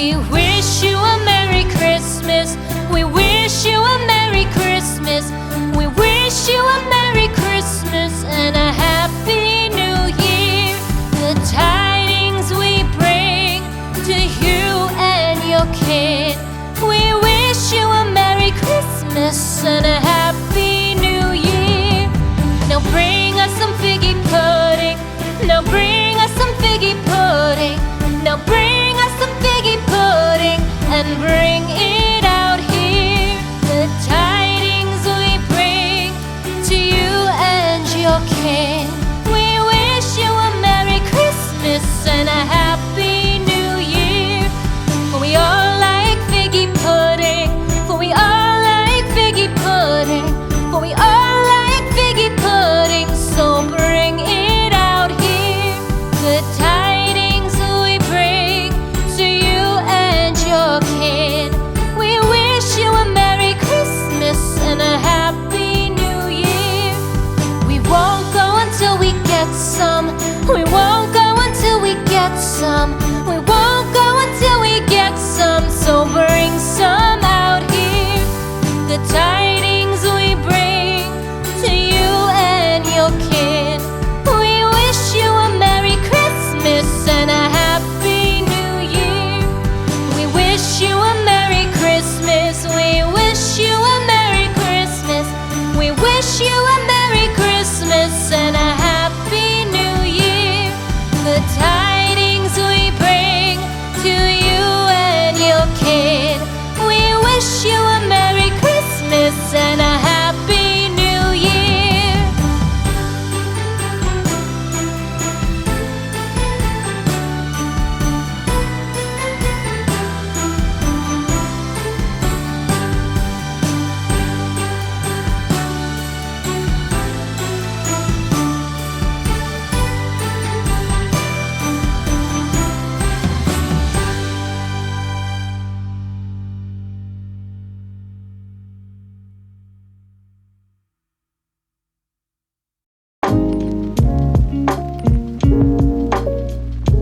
We wish you a Merry Christmas. We wish you a Merry Christmas. We wish you a Merry Christmas and a Happy New Year. The tidings we bring to you and your kid. We wish you a Merry Christmas and a Happy New Year. Now bring us some figgy pudding. Now bring us some figgy pudding. Now bring us some figgy pudding and bring it out here. The tidings we bring to you and your kin. We wish you a Merry Christmas and a Happy New Year. For we all like figgy pudding. For we all like figgy pudding. For we all like figgy pudding. So bring it out here. The tidings we bring to you and your kid. We wish you a Merry Christmas and a Happy New Year. We won't go until we get some